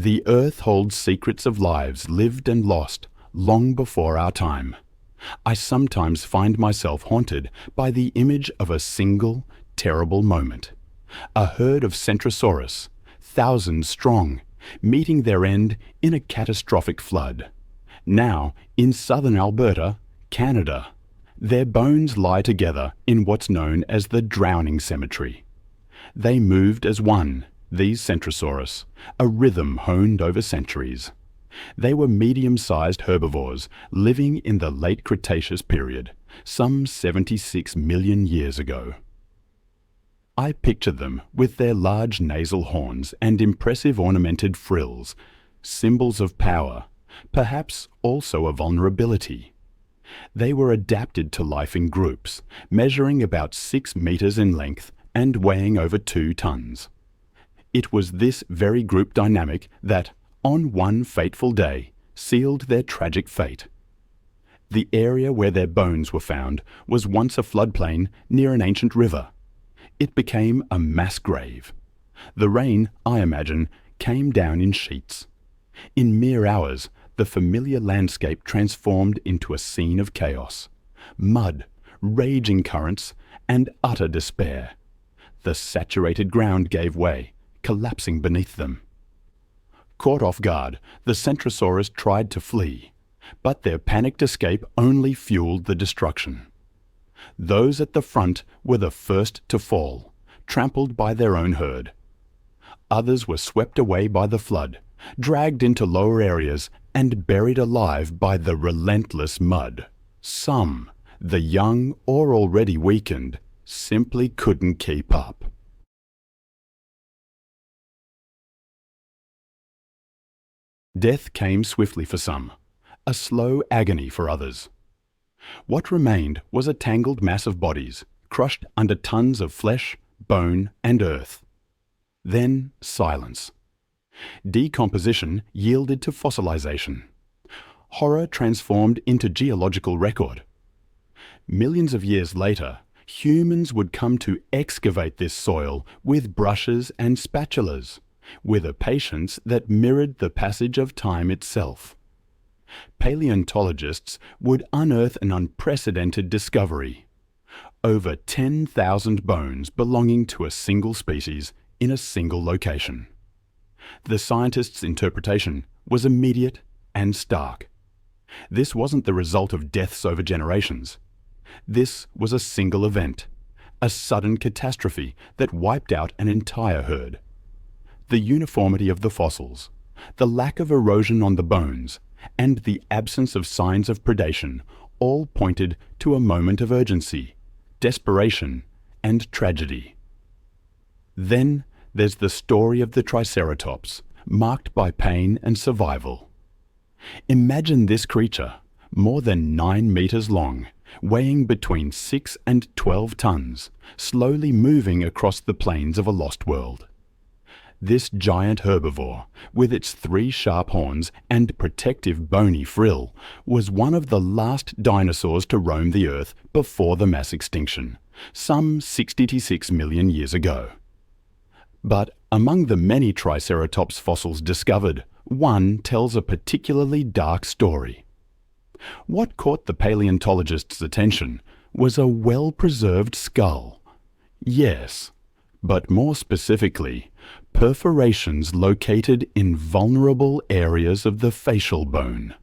The earth holds secrets of lives lived and lost long before our time. I sometimes find myself haunted by the image of a single, terrible moment. A herd of Centrosaurus, thousands strong, meeting their end in a catastrophic flood. Now, in southern Alberta, Canada, their bones lie together in what's known as the drowning cemetery. They moved as one, these Centrosaurus, a rhythm honed over centuries. They were medium-sized herbivores living in the late Cretaceous period, some 76 million years ago. I picture them with their large nasal horns and impressive ornamented frills, symbols of power, perhaps also a vulnerability. They were adapted to life in groups, measuring about 6 meters in length and weighing over 2 tons. It was this very group dynamic that, on one fateful day, sealed their tragic fate. The area where their bones were found was once a floodplain near an ancient river. It became a mass grave. The rain, I imagine, came down in sheets. In mere hours, the familiar landscape transformed into a scene of chaos. Mud, raging currents, and utter despair. The saturated ground gave way, collapsing beneath them. Caught off guard, the Centrosaurus tried to flee, but their panicked escape only fueled the destruction. Those at the front were the first to fall, trampled by their own herd. Others were swept away by the flood, dragged into lower areas, and buried alive by the relentless mud. Some, the young or already weakened, simply couldn't keep up. Death came swiftly for some, a slow agony for others. What remained was a tangled mass of bodies, crushed under tons of flesh, bone, and earth. Then silence. Decomposition yielded to fossilization. Horror transformed into geological record. Millions of years later, humans would come to excavate this soil with brushes and spatulas, with a patience that mirrored the passage of time itself. Paleontologists would unearth an unprecedented discovery. Over 10,000 bones belonging to a single species in a single location. The scientists' interpretation was immediate and stark. This wasn't the result of deaths over generations. This was a single event, a sudden catastrophe that wiped out an entire herd. The uniformity of the fossils, the lack of erosion on the bones, and the absence of signs of predation all pointed to a moment of urgency, desperation, and tragedy. Then there's the story of the Triceratops, marked by pain and survival. Imagine this creature, more than 9 meters long, weighing between 6 and 12 tons, slowly moving across the plains of a lost world. This giant herbivore, with its 3 sharp horns and protective bony frill, was one of the last dinosaurs to roam the Earth before the mass extinction, some 66 million years ago. But among the many Triceratops fossils discovered, one tells a particularly dark story. What caught the paleontologists' attention was a well-preserved skull. Yes, but more specifically, perforations located in vulnerable areas of the facial bone.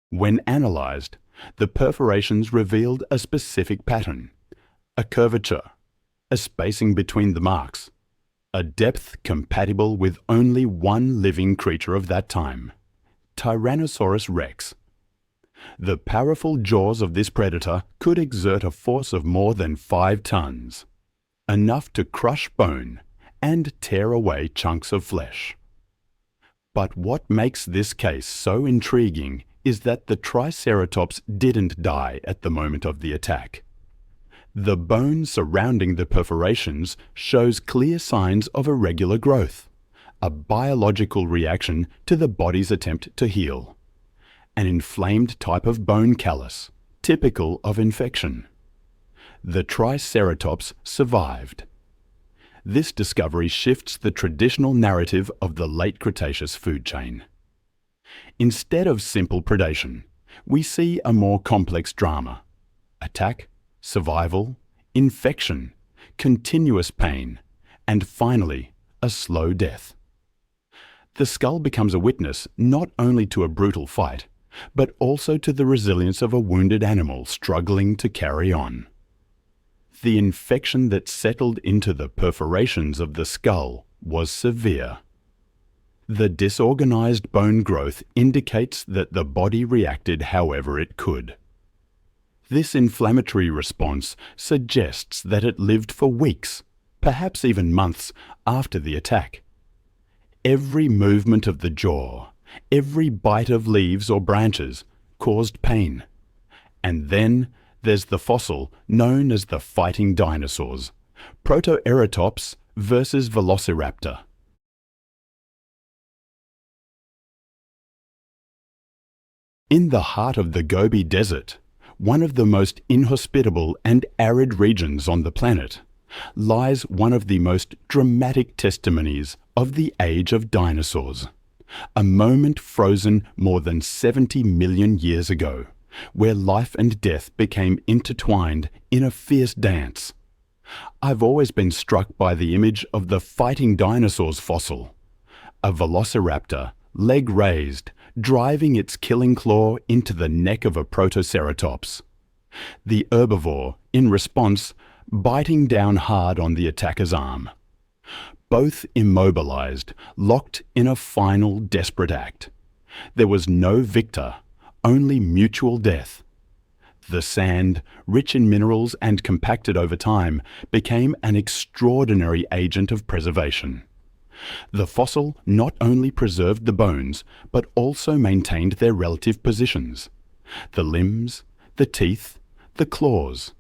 When analyzed, the perforations revealed a specific pattern, a curvature, a spacing between the marks, a depth compatible with only one living creature of that time, Tyrannosaurus Rex. The powerful jaws of this predator could exert a force of more than 5 tons, enough to crush bone and tear away chunks of flesh. But what makes this case so intriguing is that the Triceratops didn't die at the moment of the attack. The bone surrounding the perforations shows clear signs of irregular growth, a biological reaction to the body's attempt to heal. An inflamed type of bone callus, typical of infection. The Triceratops survived. This discovery shifts the traditional narrative of the late Cretaceous food chain. Instead of simple predation, we see a more complex drama: attack, survival, infection, continuous pain, and finally, a slow death. The skull becomes a witness not only to a brutal fight, but also to the resilience of a wounded animal struggling to carry on. The infection that settled into the perforations of the skull was severe. The disorganized bone growth indicates that the body reacted however it could. This inflammatory response suggests that it lived for weeks, perhaps even months, after the attack. Every movement of the jaw, every bite of leaves or branches caused pain. And then there's the fossil known as the fighting dinosaurs, Protoceratops versus Velociraptor. In the heart of the Gobi Desert, one of the most inhospitable and arid regions on the planet, lies one of the most dramatic testimonies of the age of dinosaurs, a moment frozen more than 70 million years ago, where life and death became intertwined in a fierce dance. I've always been struck by the image of the fighting dinosaurs fossil, a velociraptor, leg raised, driving its killing claw into the neck of a protoceratops. The herbivore, in response, biting down hard on the attacker's arm. Both immobilized, locked in a final desperate act. There was no victor, only mutual death. The sand, rich in minerals and compacted over time, became an extraordinary agent of preservation. The fossil not only preserved the bones, but also maintained their relative positions. The limbs, the teeth, the claws.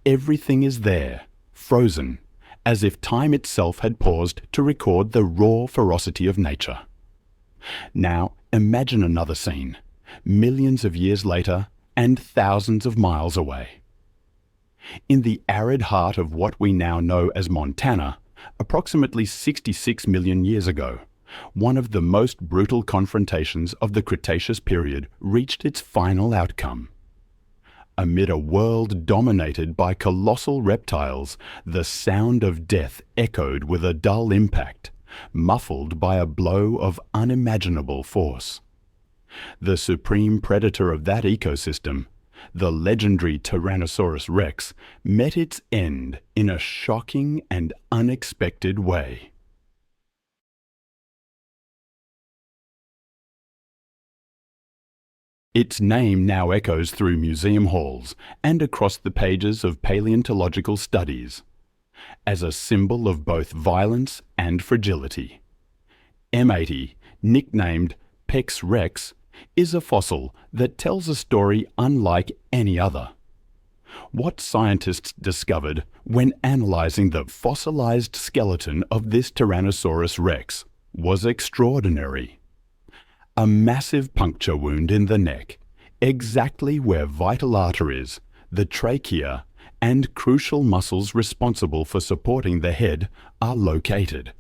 Everything is there, frozen, as if time itself had paused to record the raw ferocity of nature. Now imagine another scene, millions of years later and thousands of miles away. In the arid heart of what we now know as Montana, approximately 66 million years ago, one of the most brutal confrontations of the Cretaceous period reached its final outcome. Amid a world dominated by colossal reptiles, the sound of death echoed with a dull impact, muffled by a blow of unimaginable force. The supreme predator of that ecosystem, the legendary Tyrannosaurus Rex, met its end in a shocking and unexpected way. Its name now echoes through museum halls and across the pages of paleontological studies, as a symbol of both violence and fragility. M80, nicknamed Pex Rex, is a fossil that tells a story unlike any other. What scientists discovered when analyzing the fossilized skeleton of this Tyrannosaurus Rex was extraordinary. A massive puncture wound in the neck, exactly where vital arteries, the trachea, and crucial muscles responsible for supporting the head are located.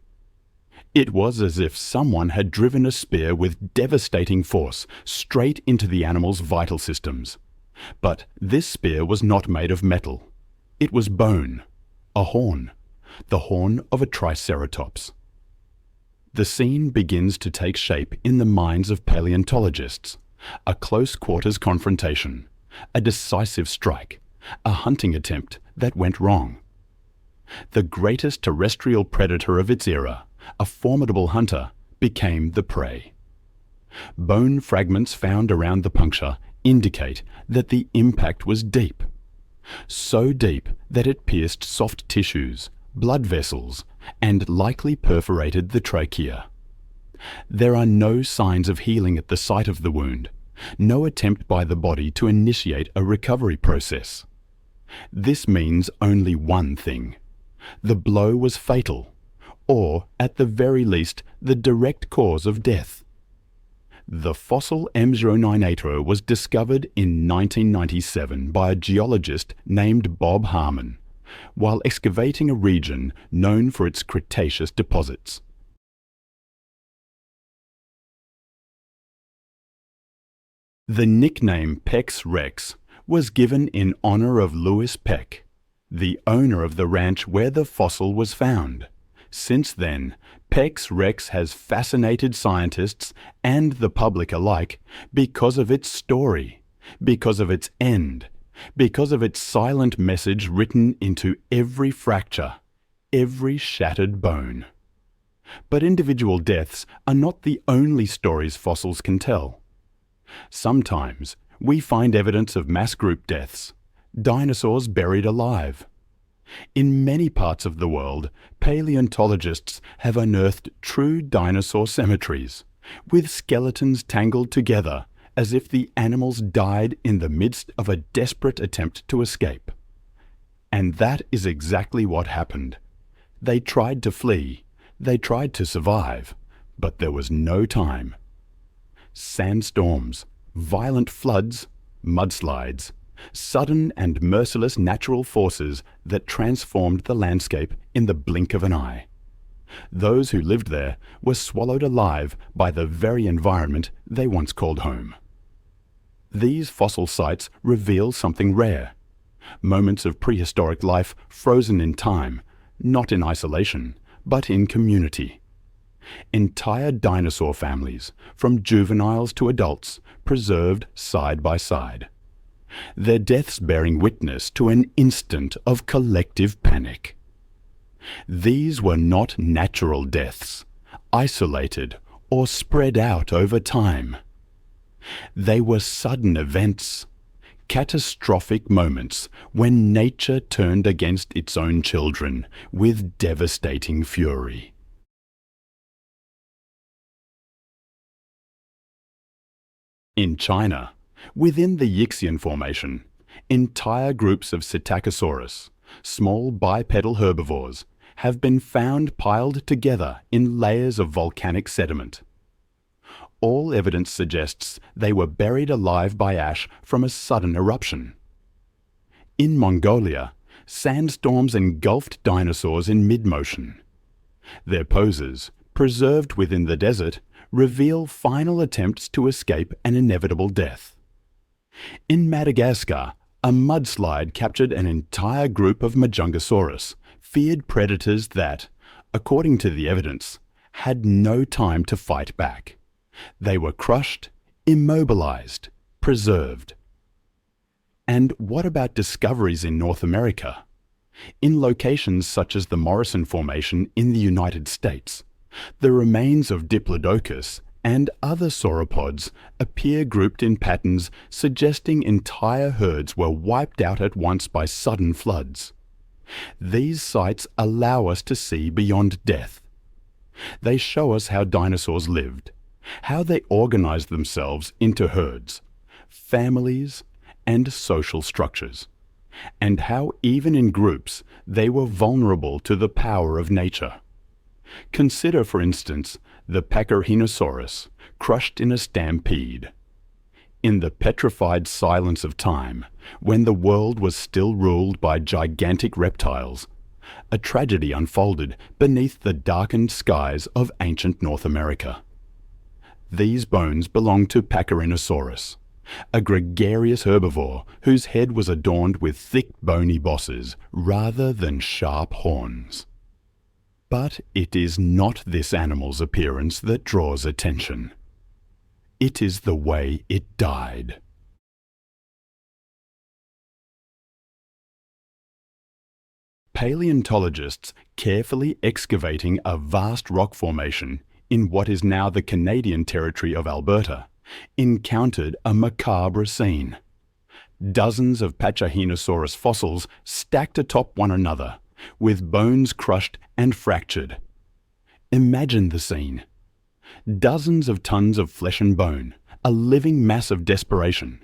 It was as if someone had driven a spear with devastating force straight into the animal's vital systems. But this spear was not made of metal. It was bone, a horn, the horn of a Triceratops. The scene begins to take shape in the minds of paleontologists. A close quarters confrontation, a decisive strike, a hunting attempt that went wrong. The greatest terrestrial predator of its era, a formidable hunter, became the prey. Bone fragments found around the puncture indicate that the impact was deep. So deep that it pierced soft tissues, blood vessels, and likely perforated the trachea. There are no signs of healing at the site of the wound, no attempt by the body to initiate a recovery process. This means only one thing: the blow was fatal, or, at the very least, the direct cause of death. The fossil M0980 was discovered in 1997 by a geologist named Bob Harmon, while excavating a region known for its Cretaceous deposits. The nickname Pex Rex was given in honor of Louis Peck, the owner of the ranch where the fossil was found. Since then, Pex Rex has fascinated scientists and the public alike because of its story, because of its end, because of its silent message written into every fracture, every shattered bone. But individual deaths are not the only stories fossils can tell. Sometimes we find evidence of mass group deaths, dinosaurs buried alive. In many parts of the world, paleontologists have unearthed true dinosaur cemeteries, with skeletons tangled together as if the animals died in the midst of a desperate attempt to escape. And that is exactly what happened. They tried to flee, they tried to survive, but there was no time. Sandstorms, violent floods, mudslides, sudden and merciless natural forces that transformed the landscape in the blink of an eye. Those who lived there were swallowed alive by the very environment they once called home. These fossil sites reveal something rare: moments of prehistoric life frozen in time, not in isolation, but in community. Entire dinosaur families, from juveniles to adults, preserved side by side. Their deaths bearing witness to an instant of collective panic. These were not natural deaths, isolated or spread out over time. They were sudden events, catastrophic moments when nature turned against its own children with devastating fury. In China, within the Yixian Formation, entire groups of Psittacosaurus, small bipedal herbivores, have been found piled together in layers of volcanic sediment. All evidence suggests they were buried alive by ash from a sudden eruption. In Mongolia, sandstorms engulfed dinosaurs in mid-motion. Their poses, preserved within the desert, reveal final attempts to escape an inevitable death. In Madagascar, a mudslide captured an entire group of Majungasaurus, feared predators that, according to the evidence, had no time to fight back. They were crushed, immobilized, preserved. And what about discoveries in North America? In locations such as the Morrison Formation in the United States, the remains of Diplodocus and other sauropods appear grouped in patterns suggesting entire herds were wiped out at once by sudden floods. These sites allow us to see beyond death. They show us how dinosaurs lived, how they organized themselves into herds, families, and social structures, and how even in groups they were vulnerable to the power of nature. Consider, for instance, the Pachyrhinosaurus, crushed in a stampede. In the petrified silence of time, when the world was still ruled by gigantic reptiles, a tragedy unfolded beneath the darkened skies of ancient North America. These bones belong to Pachyrhinosaurus, a gregarious herbivore whose head was adorned with thick bony bosses rather than sharp horns. But it is not this animal's appearance that draws attention. It is the way it died. Paleontologists carefully excavating a vast rock formation in what is now the Canadian territory of Alberta encountered a macabre scene. Dozens of Pachyrhinosaurus fossils stacked atop one another, with bones crushed and fractured. Imagine the scene. Dozens of tons of flesh and bone, a living mass of desperation.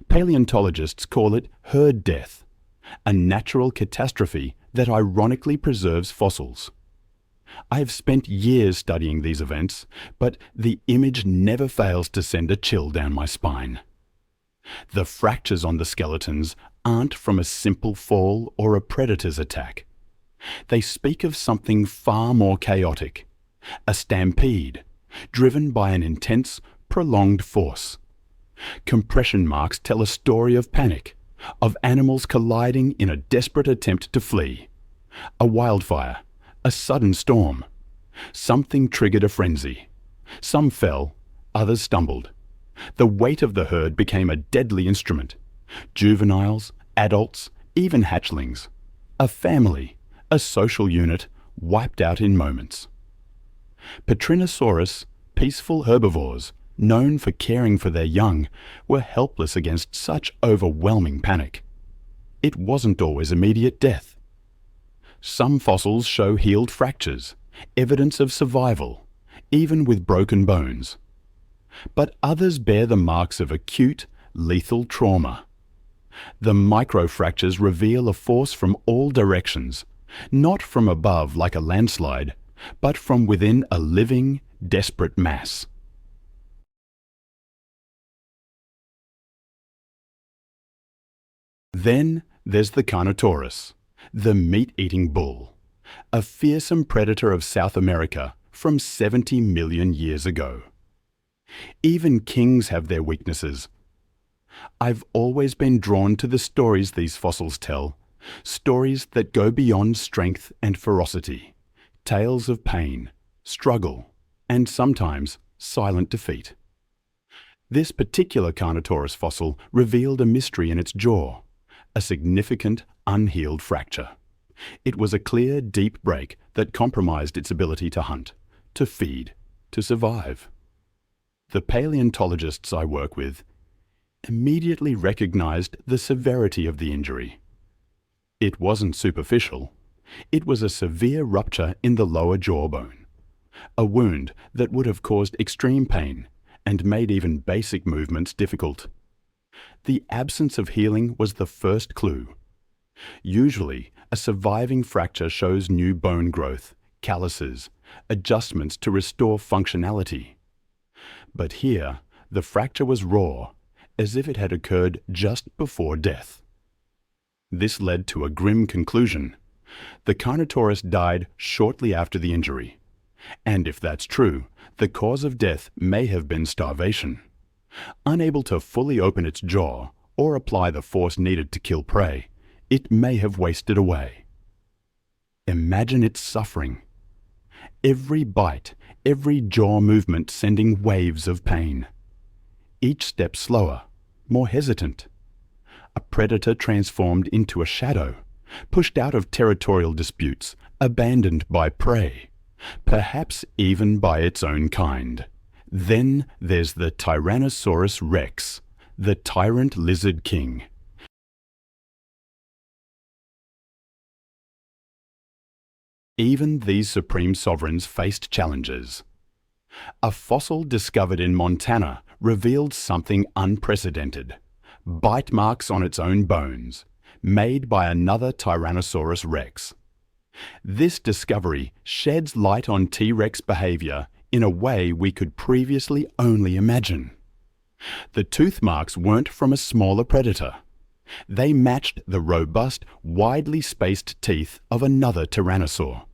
Paleontologists call it herd death, a natural catastrophe that ironically preserves fossils. I have spent years studying these events, but the image never fails to send a chill down my spine. The fractures on the skeletons aren't from a simple fall or a predator's attack. They speak of something far more chaotic, a stampede, driven by an intense, prolonged force. Compression marks tell a story of panic, of animals colliding in a desperate attempt to flee. A wildfire, a sudden storm. Something triggered a frenzy. Some fell, others stumbled. The weight of the herd became a deadly instrument. Juveniles, adults, even hatchlings. A family, a social unit, wiped out in moments. Tyrannosaurus, peaceful herbivores, known for caring for their young, were helpless against such overwhelming panic. It wasn't always immediate death. Some fossils show healed fractures, evidence of survival, even with broken bones. But others bear the marks of acute, lethal trauma. The microfractures reveal a force from all directions, not from above like a landslide, but from within a living, desperate mass. Then there's the Carnotaurus, the meat-eating bull, a fearsome predator of South America from 70 million years ago. Even kings have their weaknesses. I've always been drawn to the stories these fossils tell, stories that go beyond strength and ferocity, tales of pain, struggle, and sometimes silent defeat. This particular Carnotaurus fossil revealed a mystery in its jaw, a significant unhealed fracture. It was a clear, deep break that compromised its ability to hunt, to feed, to survive. The paleontologists I work with immediately recognized the severity of the injury. It wasn't superficial. It was a severe rupture in the lower jawbone, a wound that would have caused extreme pain and made even basic movements difficult. The absence of healing was the first clue. Usually, a surviving fracture shows new bone growth, calluses, adjustments to restore functionality. But here, the fracture was raw, as if it had occurred just before death. This led to a grim conclusion. The Carnotaurus died shortly after the injury. And if that's true, the cause of death may have been starvation. Unable to fully open its jaw or apply the force needed to kill prey, it may have wasted away. Imagine its suffering. Every bite, every jaw movement sending waves of pain. Each step slower, more hesitant. A predator transformed into a shadow, pushed out of territorial disputes, abandoned by prey, perhaps even by its own kind. Then there's the Tyrannosaurus Rex, the tyrant lizard king. Even these supreme sovereigns faced challenges. A fossil discovered in Montana revealed something unprecedented: bite marks on its own bones, made by another Tyrannosaurus Rex. This discovery sheds light on T-Rex behavior in a way we could previously only imagine. The tooth marks weren't from a smaller predator. They matched the robust, widely spaced teeth of another tyrannosaur.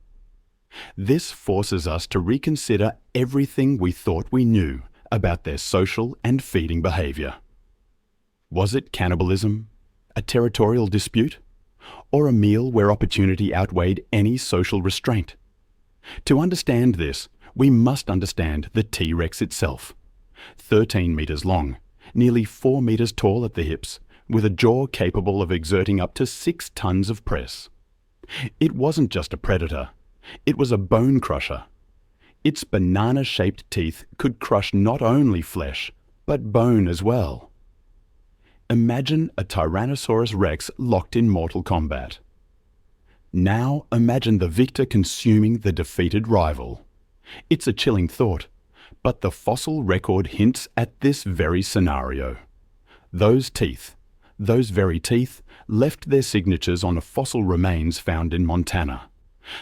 This forces us to reconsider everything we thought we knew about their social and feeding behavior. Was it cannibalism, a territorial dispute, or a meal where opportunity outweighed any social restraint? To understand this, we must understand the T-Rex itself. 13 meters long, nearly 4 meters tall at the hips, with a jaw capable of exerting up to 6 tons of press. It wasn't just a predator, it was a bone crusher. Its banana-shaped teeth could crush not only flesh, but bone as well. Imagine a Tyrannosaurus Rex locked in mortal combat. Now imagine the victor consuming the defeated rival. It's a chilling thought, but the fossil record hints at this very scenario. Those very teeth, left their signatures on fossil remains found in Montana.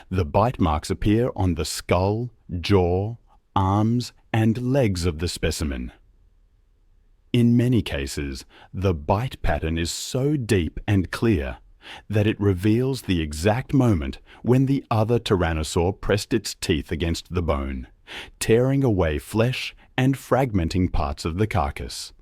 The bite marks appear on the skull, jaw, arms, and legs of the specimen. In many cases, the bite pattern is so deep and clear that it reveals the exact moment when the other tyrannosaur pressed its teeth against the bone, tearing away flesh and fragmenting parts of the carcass.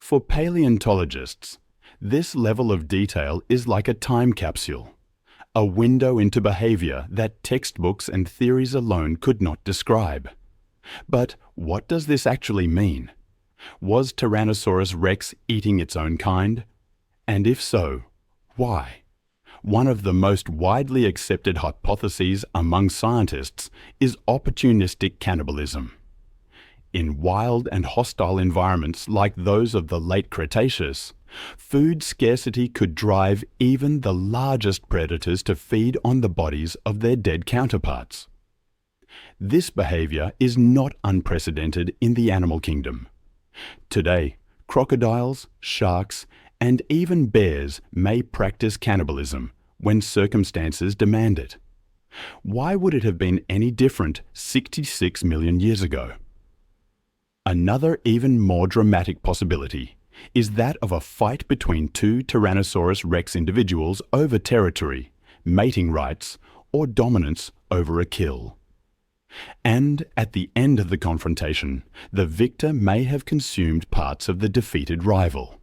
For paleontologists, this level of detail is like a time capsule, a window into behavior that textbooks and theories alone could not describe. But what does this actually mean? Was Tyrannosaurus Rex eating its own kind? And if so, why? One of the most widely accepted hypotheses among scientists is opportunistic cannibalism. In wild and hostile environments like those of the late Cretaceous, food scarcity could drive even the largest predators to feed on the bodies of their dead counterparts. This behavior is not unprecedented in the animal kingdom. Today, crocodiles, sharks, and even bears may practice cannibalism when circumstances demand it. Why would it have been any different 66 million years ago? Another even more dramatic possibility is that of a fight between two Tyrannosaurus Rex individuals over territory, mating rights, or dominance over a kill. And at the end of the confrontation, the victor may have consumed parts of the defeated rival.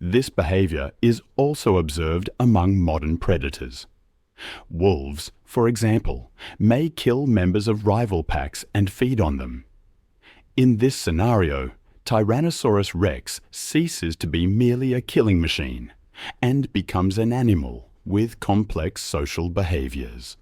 This behavior is also observed among modern predators. Wolves, for example, may kill members of rival packs and feed on them. In this scenario, Tyrannosaurus Rex ceases to be merely a killing machine and becomes an animal with complex social behaviors.